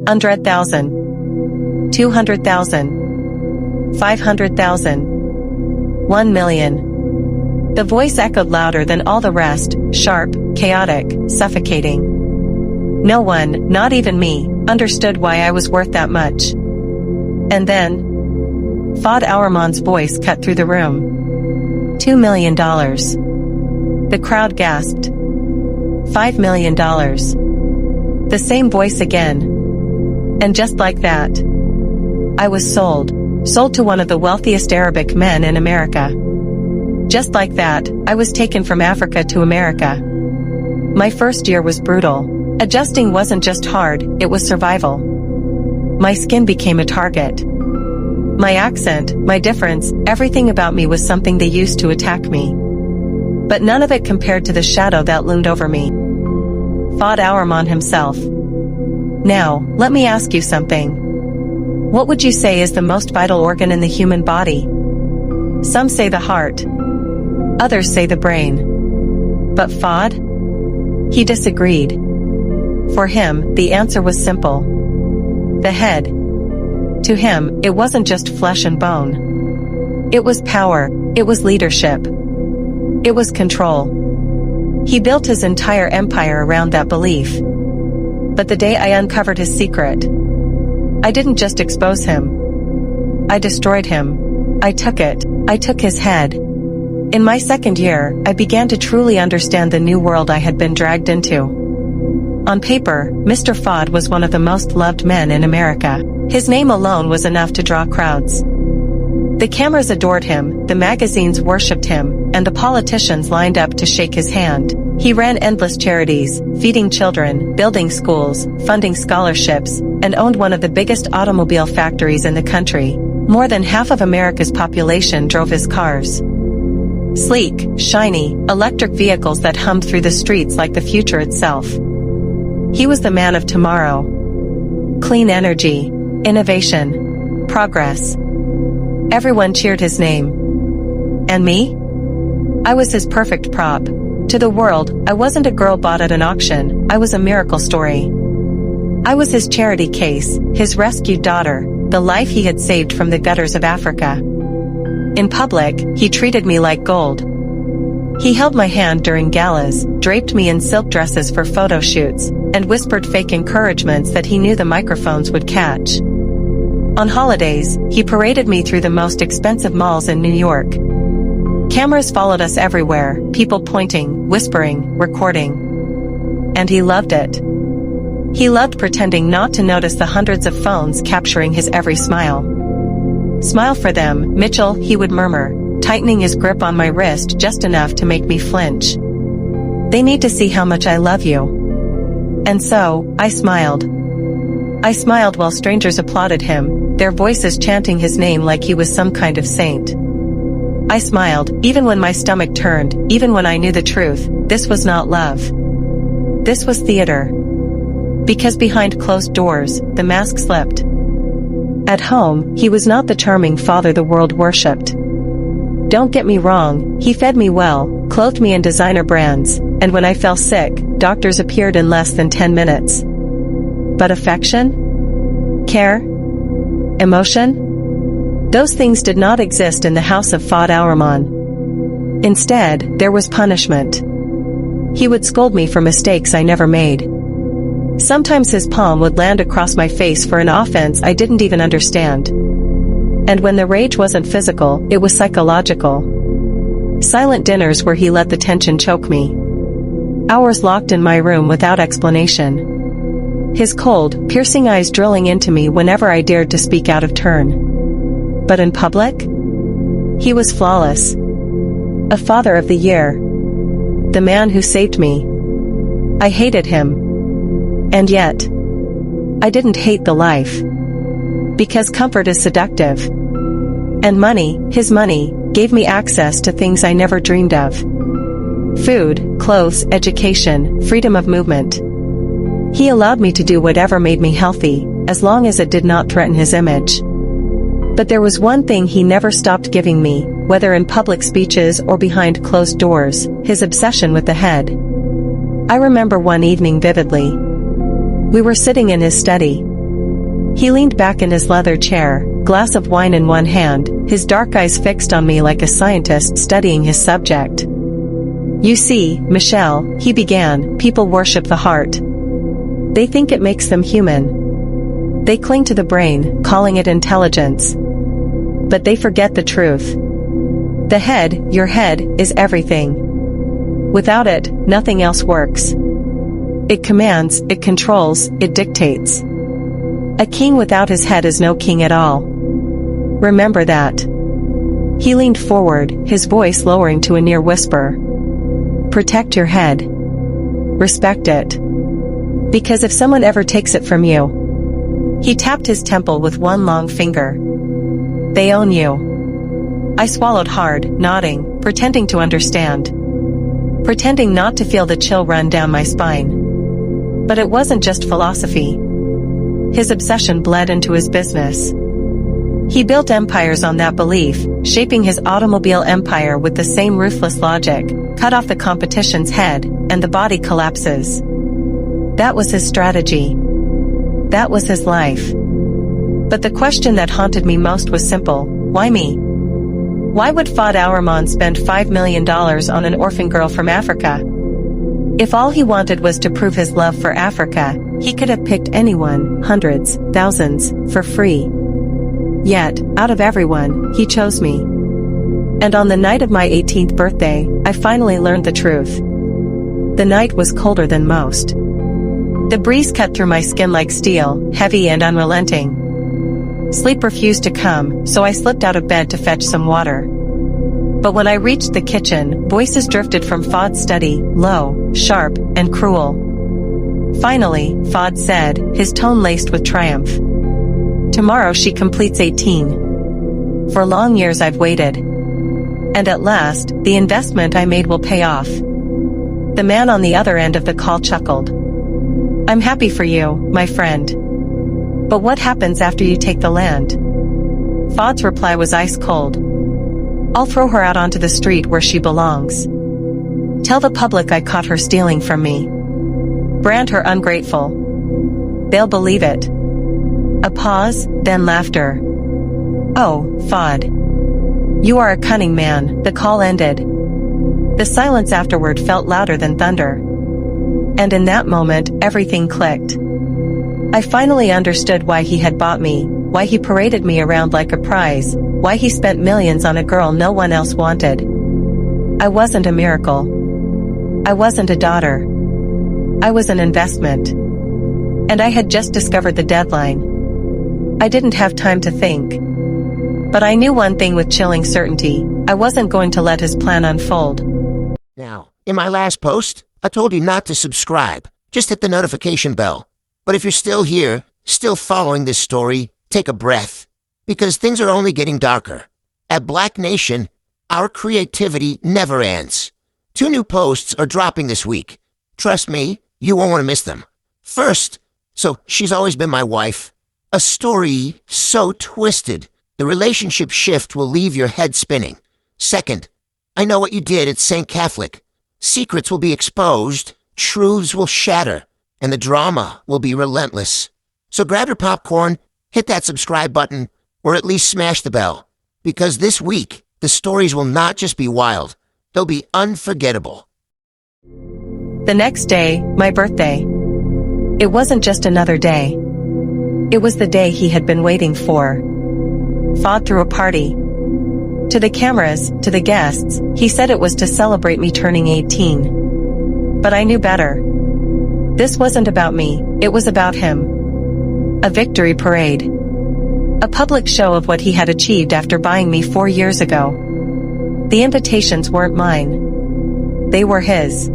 100,000, 200,000, 500,000, 1,000,000. The voice echoed louder than all the rest, sharp, chaotic, suffocating. No one, not even me, understood why I was worth that much. And then, Fahd Al-Rahman's voice cut through the room. $2 million. The crowd gasped. $5 million. The same voice again. And just like that, I was sold to one of the wealthiest Arabic men in America. Just like that, I was taken from Africa to America. My first year was brutal. Adjusting wasn't just hard, it was survival. My skin became a target. My accent, my difference, everything about me was something they used to attack me. But none of it compared to the shadow that loomed over me. Fahd Al-Rahman himself. Now, let me ask you something. What would you say is the most vital organ in the human body? Some say the heart. Others say the brain. But Fahd? He disagreed. For him, the answer was simple. The head. To him, it wasn't just flesh and bone. It was power, it was leadership. It was control. He built his entire empire around that belief. But the day I uncovered his secret, I didn't just expose him. I destroyed him. I took it. I took his head. In my second year, I began to truly understand the new world I had been dragged into. On paper, Mr. Fahd was one of the most loved men in America. His name alone was enough to draw crowds. The cameras adored him, the magazines worshipped him, and the politicians lined up to shake his hand. He ran endless charities, feeding children, building schools, funding scholarships, and owned one of the biggest automobile factories in the country. More than half of America's population drove his cars. Sleek, shiny, electric vehicles that hummed through the streets like the future itself. He was the man of tomorrow. Clean energy, innovation, progress. Everyone cheered his name. And me? I was his perfect prop. To the world, I wasn't a girl bought at an auction, I was a miracle story. I was his charity case, his rescued daughter, the life he had saved from the gutters of Africa. In public, he treated me like gold. He held my hand during galas, draped me in silk dresses for photo shoots, and whispered fake encouragements that he knew the microphones would catch. On holidays, he paraded me through the most expensive malls in New York. Cameras followed us everywhere, people pointing, whispering, recording. And he loved it. He loved pretending not to notice the hundreds of phones capturing his every smile. "Smile for them, Mitchell," he would murmur, tightening his grip on my wrist just enough to make me flinch. "They need to see how much I love you." And so, I smiled. I smiled while strangers applauded him, their voices chanting his name like he was some kind of saint. I smiled, even when my stomach turned, even when I knew the truth, this was not love. This was theater. Because behind closed doors, the mask slipped. At home, he was not the charming father the world worshipped. Don't get me wrong, he fed me well, clothed me in designer brands, and when I fell sick, doctors appeared in less than 10 minutes. But affection? Care? Emotion? Those things did not exist in the house of Fahd Al-Rahman. Instead, there was punishment. He would scold me for mistakes I never made. Sometimes his palm would land across my face for an offense I didn't even understand. And when the rage wasn't physical, it was psychological. Silent dinners where he let the tension choke me. Hours locked in my room without explanation. His cold, piercing eyes drilling into me whenever I dared to speak out of turn. But in public? He was flawless. A father of the year. The man who saved me. I hated him. And yet, I didn't hate the life. Because comfort is seductive. And money, his money, gave me access to things I never dreamed of. Food, clothes, education, freedom of movement. He allowed me to do whatever made me healthy, as long as it did not threaten his image. But there was one thing he never stopped giving me, whether in public speeches or behind closed doors, his obsession with the head. I remember one evening vividly. We were sitting in his study. He leaned back in his leather chair, glass of wine in one hand, his dark eyes fixed on me like a scientist studying his subject. "You see, Michelle," he began, "people worship the heart. They think it makes them human. They cling to the brain, calling it intelligence. But they forget the truth. The head, your head, is everything. Without it, nothing else works. It commands, it controls, it dictates. A king without his head is no king at all. Remember that." He leaned forward, his voice lowering to a near whisper. "Protect your head. Respect it. Because if someone ever takes it from you..." He tapped his temple with one long finger. "They own you." I swallowed hard, nodding, pretending to understand. Pretending not to feel the chill run down my spine. But it wasn't just philosophy. His obsession bled into his business. He built empires on that belief, shaping his automobile empire with the same ruthless logic: cut off the competition's head, and the body collapses. That was his strategy. That was his life. But the question that haunted me most was simple: why me? Why would Fahd Al-Rahman spend $5 million on an orphan girl from Africa? If all he wanted was to prove his love for Africa, he could have picked anyone, hundreds, thousands, for free. Yet, out of everyone, he chose me. And on the night of my 18th birthday, I finally learned the truth. The night was colder than most. The breeze cut through my skin like steel, heavy and unrelenting. Sleep refused to come, so I slipped out of bed to fetch some water. But when I reached the kitchen, voices drifted from Fahd's study, low, sharp, and cruel. Finally, Fahd said, his tone laced with triumph. "Tomorrow she completes 18. For long years I've waited. And at last, the investment I made will pay off." The man on the other end of the call chuckled. "I'm happy for you, my friend. But what happens after you take the land?" Fahd's reply was ice cold. "I'll throw her out onto the street where she belongs. Tell the public I caught her stealing from me. Brand her ungrateful. They'll believe it." A pause, then laughter. "Oh, Fahd. You are a cunning man." The call ended. The silence afterward felt louder than thunder. And in that moment, everything clicked. I finally understood why he had bought me, why he paraded me around like a prize, why he spent millions on a girl no one else wanted. I wasn't a miracle. I wasn't a daughter. I was an investment. And I had just discovered the deadline. I didn't have time to think. But I knew one thing with chilling certainty: I wasn't going to let his plan unfold. Now, in my last post, I told you not to subscribe. Just hit the notification bell. But if you're still here, still following this story, take a breath. Because things are only getting darker. At Black Nation, our creativity never ends. 2 new posts are dropping this week. Trust me, you won't want to miss them. First, so she's always been my wife. A story so twisted, the relationship shift will leave your head spinning. Second, I know what you did at St. Catholic. Secrets will be exposed, truths will shatter, and the drama will be relentless. So grab your popcorn, hit that subscribe button, or at least smash the bell. Because this week, the stories will not just be wild, they'll be unforgettable. The next day, my birthday. It wasn't just another day. It was the day he had been waiting for. Fahd threw a party. To the cameras, to the guests, he said it was to celebrate me turning 18. But I knew better. This wasn't about me, it was about him. A victory parade. A public show of what he had achieved after buying me 4 years ago. The invitations weren't mine. They were his.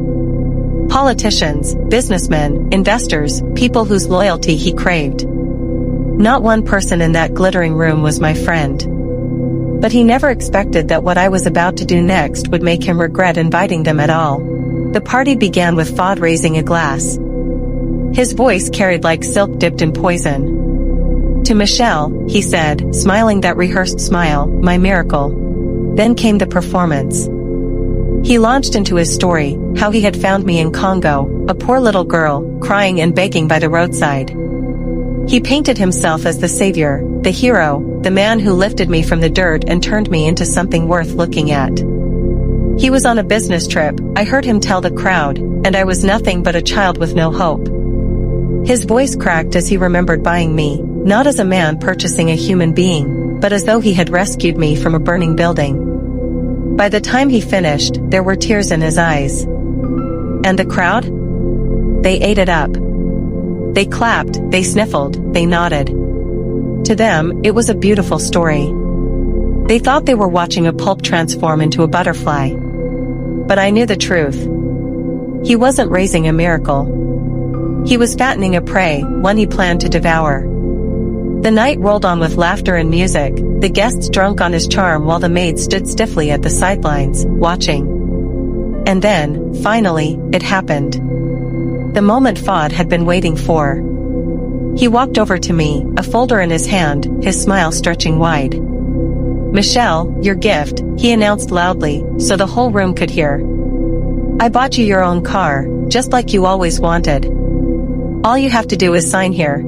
Politicians, businessmen, investors, people whose loyalty he craved. Not one person in that glittering room was my friend. But he never expected that what I was about to do next would make him regret inviting them at all. The party began with Fahd raising a glass. His voice carried like silk dipped in poison. "To Michelle," he said, smiling that rehearsed smile, "my miracle." Then came the performance. He launched into his story, how he had found me in Congo, a poor little girl, crying and begging by the roadside. He painted himself as the savior, the hero, the man who lifted me from the dirt and turned me into something worth looking at. He was on a business trip, I heard him tell the crowd, and I was nothing but a child with no hope. His voice cracked as he remembered buying me, not as a man purchasing a human being, but as though he had rescued me from a burning building. By the time he finished, there were tears in his eyes. And the crowd? They ate it up. They clapped, they sniffled, they nodded. To them, it was a beautiful story. They thought they were watching a pulp transform into a butterfly. But I knew the truth. He wasn't raising a miracle. He was fattening a prey, one he planned to devour. The night rolled on with laughter and music, the guests drunk on his charm while the maids stood stiffly at the sidelines, watching. And then, finally, it happened. The moment Fahd had been waiting for. He walked over to me, a folder in his hand, his smile stretching wide. "Michelle, your gift," he announced loudly, so the whole room could hear. "I bought you your own car, just like you always wanted. All you have to do is sign here."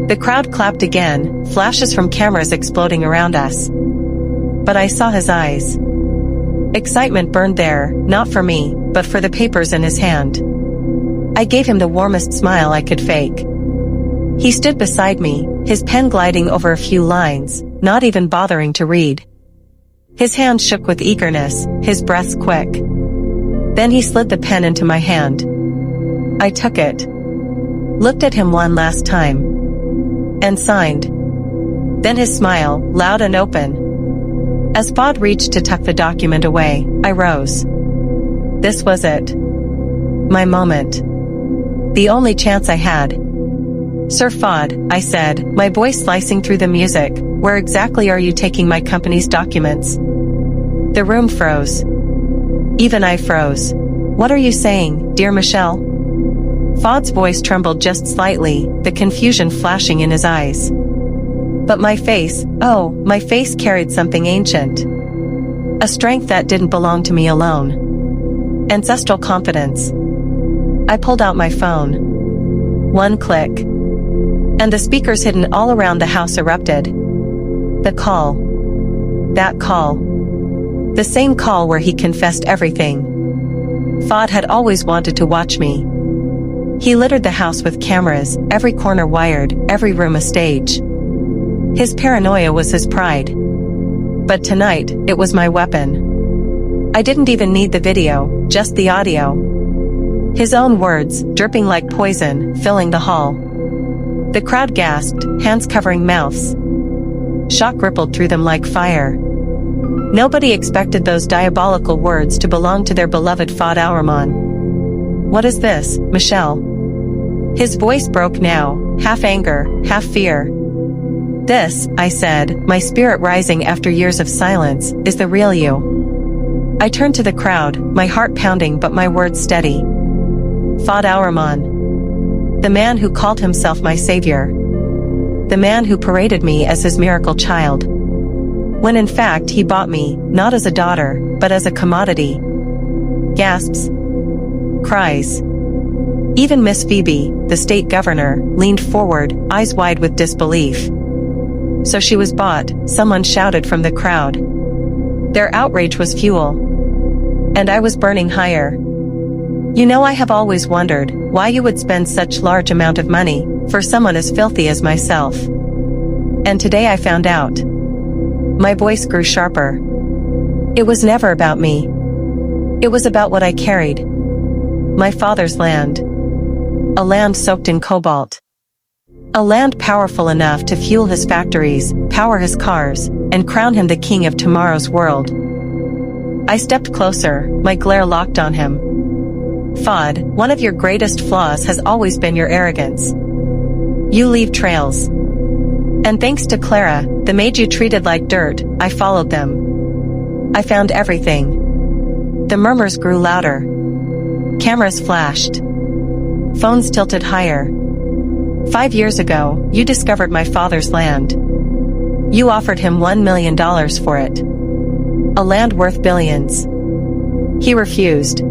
The crowd clapped again, flashes from cameras exploding around us. But I saw his eyes. Excitement burned there, not for me, but for the papers in his hand. I gave him the warmest smile I could fake. He stood beside me, his pen gliding over a few lines, not even bothering to read. His hand shook with eagerness, his breaths quick. Then he slid the pen into my hand. I took it, looked at him one last time, and signed. Then his smile, loud and open. As Fahd reached to tuck the document away, I rose. This was it. My moment. The only chance I had. "Sir Fahd," I said, my voice slicing through the music, "where exactly are you taking my company's documents?" The room froze. Even I froze. "What are you saying, dear Michelle?" Fahd's voice trembled just slightly, the confusion flashing in his eyes. But my face, oh, my face carried something ancient. A strength that didn't belong to me alone. Ancestral confidence. I pulled out my phone. One click. And the speakers hidden all around the house erupted. The call. That call. The same call where he confessed everything. Fahd had always wanted to watch me. He littered the house with cameras, every corner wired, every room a stage. His paranoia was his pride. But tonight, it was my weapon. I didn't even need the video, just the audio. His own words, dripping like poison, filling the hall. The crowd gasped, hands covering mouths. Shock rippled through them like fire. Nobody expected those diabolical words to belong to their beloved Fahd Al-Rahman. "What is this, Michelle?" His voice broke now, half anger, half fear. "This," I said, my spirit rising after years of silence, "is the real you." I turned to the crowd, my heart pounding but my words steady. Fahd Al-Rahman. The man who called himself my savior. The man who paraded me as his miracle child. When in fact he bought me, not as a daughter, but as a commodity. Gasps. Cries. Even Miss Phoebe, the state governor, leaned forward, eyes wide with disbelief. So she was bought, someone shouted from the crowd. Their outrage was fuel. And I was burning higher. "You know, I have always wondered why you would spend such large amount of money for someone as filthy as myself. And today I found out." My voice grew sharper. It was never about me. It was about what I carried. My father's land. A land soaked in cobalt. A land powerful enough to fuel his factories, power his cars, and crown him the king of tomorrow's world. I stepped closer, my glare locked on him. "Fahd, one of your greatest flaws has always been your arrogance. You leave trails. And thanks to Clara, the maid you treated like dirt, I followed them. I found everything." The murmurs grew louder. Cameras flashed. Phones tilted higher. "5 years ago, you discovered my father's land. You offered him $1 million for it. A land worth billions. He refused.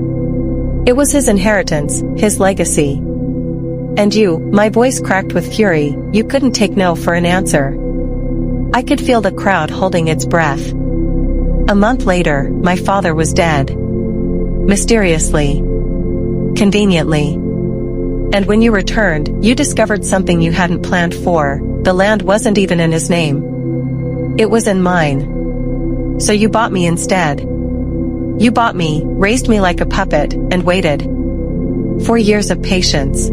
It was his inheritance, his legacy. And you, my voice cracked with fury, you couldn't take no for an answer. I could feel the crowd holding its breath. A month later, my father was dead. Mysteriously. Conveniently. And when you returned, you discovered something you hadn't planned for. The land wasn't even in his name. It was in mine. So you bought me instead. You bought me, raised me like a puppet, and waited. 4 years of patience.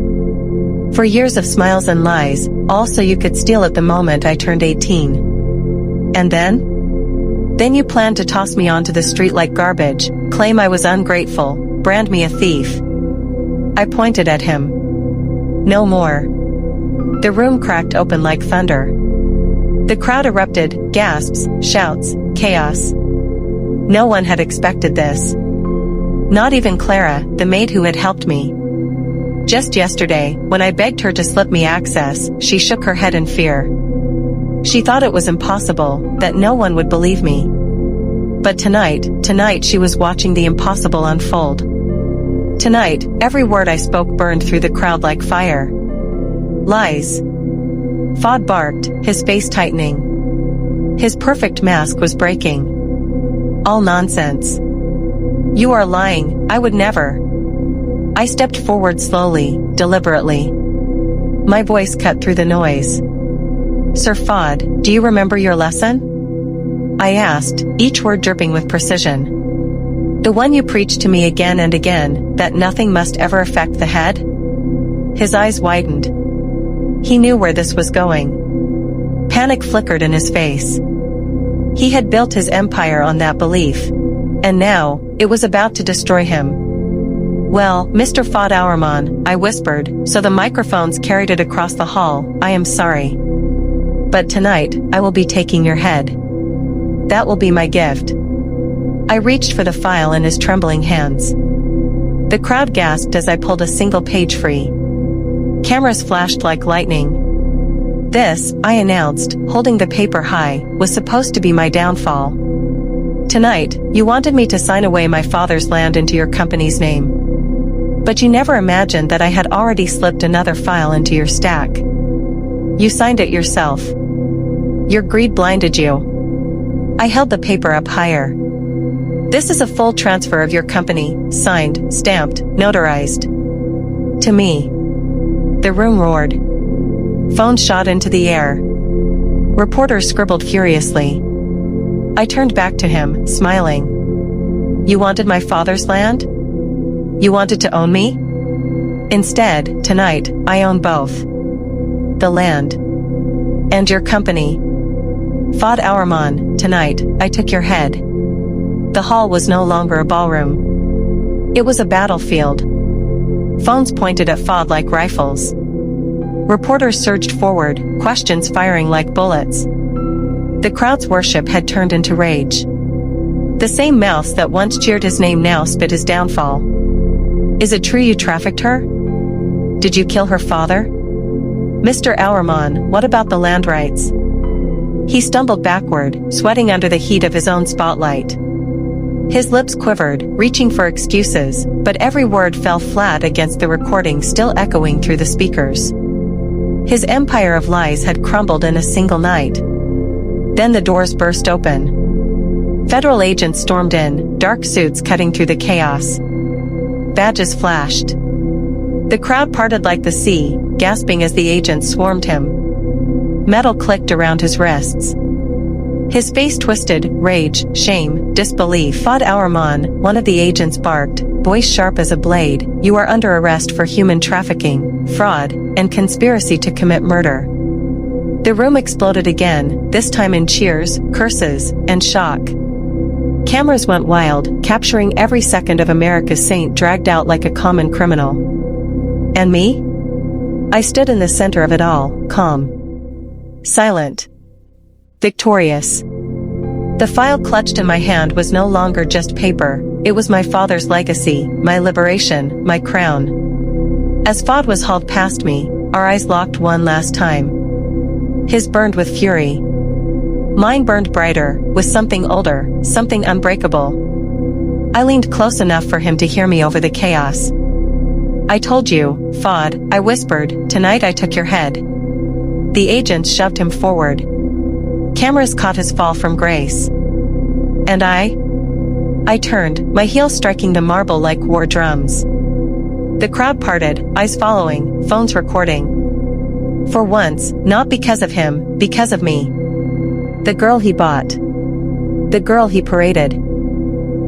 4 years of smiles and lies, all so you could steal at the moment I turned 18. And then? Then you planned to toss me onto the street like garbage, claim I was ungrateful, brand me a thief. I pointed at him. No more. The room cracked open like thunder. The crowd erupted, gasps, shouts, chaos. No one had expected this. Not even Clara, the maid who had helped me. Just yesterday, when I begged her to slip me access, she shook her head in fear. She thought it was impossible, that no one would believe me. But tonight she was watching the impossible unfold. Tonight, every word I spoke burned through the crowd like fire. Lies. Fahd barked, his face tightening. His perfect mask was breaking. All nonsense. You are lying, I would never. I stepped forward slowly, deliberately. My voice cut through the noise. Sir Fahd, do you remember your lesson? I asked, each word dripping with precision. The one you preached to me again and again, that nothing must ever affect the head? His eyes widened. He knew where this was going. Panic flickered in his face. He had built his empire on that belief. And now, it was about to destroy him. Well, Mr. Fahd Al-Rahman, I whispered, so the microphones carried it across the hall, I am sorry. But tonight, I will be taking your head. That will be my gift. I reached for the file in his trembling hands. The crowd gasped as I pulled a single page free. Cameras flashed like lightning. This, I announced, holding the paper high, was supposed to be my downfall. Tonight, you wanted me to sign away my father's land into your company's name. But you never imagined that I had already slipped another file into your stack. You signed it yourself. Your greed blinded you. I held the paper up higher. This is a full transfer of your company, signed, stamped, notarized. To me. The room roared. Phones shot into the air. Reporters scribbled furiously. I turned back to him, smiling. You wanted my father's land? You wanted to own me? Instead, tonight, I own both. The land. And your company. Fahd Al-Rahman, tonight, I took your head. The hall was no longer a ballroom. It was a battlefield. Phones pointed at Fahd like rifles. Reporters surged forward, questions firing like bullets. The crowd's worship had turned into rage. The same mouths that once cheered his name now spit his downfall. Is it true you trafficked her? Did you kill her father? Mr. Al-Rahman, what about the land rights? He stumbled backward, sweating under the heat of his own spotlight. His lips quivered, reaching for excuses, but every word fell flat against the recording still echoing through the speakers. His empire of lies had crumbled in a single night. Then the doors burst open. Federal agents stormed in, dark suits cutting through the chaos. Badges flashed. The crowd parted like the sea, gasping as the agents swarmed him. Metal clicked around his wrists. His face twisted, rage, shame, disbelief. Fahd Al-Rahman, one of the agents barked, voice sharp as a blade, you are under arrest for human trafficking, fraud, and conspiracy to commit murder. The room exploded again, this time in cheers, curses, and shock. Cameras went wild, capturing every second of America's saint dragged out like a common criminal. And me? I stood in the center of it all, calm. Silent. Victorious. The file clutched in my hand was no longer just paper, it was my father's legacy, my liberation, my crown. As Fahd was hauled past me, our eyes locked one last time. His burned with fury. Mine burned brighter, with something older, something unbreakable. I leaned close enough for him to hear me over the chaos. I told you, Fahd, I whispered, tonight I took your head. The agent shoved him forward. Cameras caught his fall from grace. And I turned, my heel striking the marble like war drums. The crowd parted, eyes following, phones recording. For once, not because of him, because of me. The girl he bought. The girl he paraded.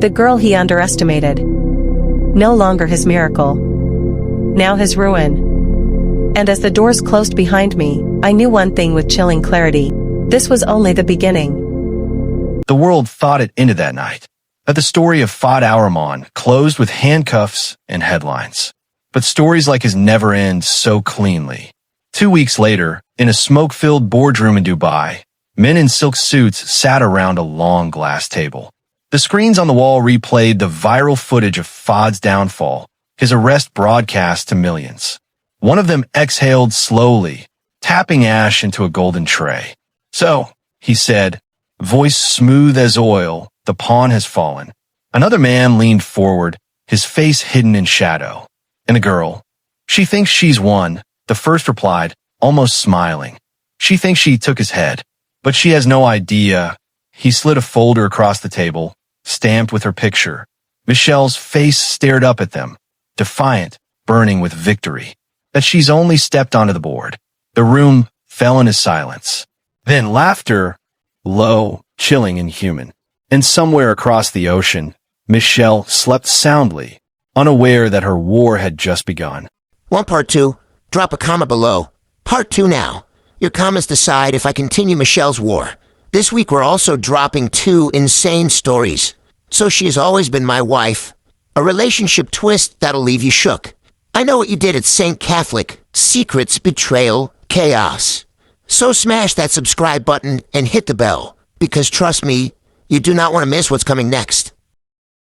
The girl he underestimated. No longer his miracle. Now his ruin. And as the doors closed behind me, I knew one thing with chilling clarity. This was only the beginning. The world thought it ended that night, that the story of Fahd Al-Rahman closed with handcuffs and headlines. But stories like his never end so cleanly. 2 weeks later, in a smoke-filled boardroom in Dubai, men in silk suits sat around a long glass table. The screens on the wall replayed the viral footage of Fahd's downfall, his arrest broadcast to millions. One of them exhaled slowly, tapping ash into a golden tray. "So," he said, voice smooth as oil, "the pawn has fallen." Another man leaned forward, his face hidden in shadow. And the girl, "She thinks she's won," the first replied, almost smiling. "She thinks she took his head, but she has no idea." He slid a folder across the table, stamped with her picture. Michelle's face stared up at them, defiant, burning with victory. That she's only stepped onto the board. The room fell into silence. Then laughter, low, chilling and human. And somewhere across the ocean, Michelle slept soundly, unaware that her war had just begun. Want part 2? Drop a comment below. Part 2 now. Your comments decide if I continue Michelle's war. This week we're also dropping 2 insane stories. So she has always been my wife. A relationship twist that'll leave you shook. I know what you did at St. Catholic. Secrets, betrayal, chaos. So smash that subscribe button and hit the bell. Because trust me, you do not want to miss what's coming next.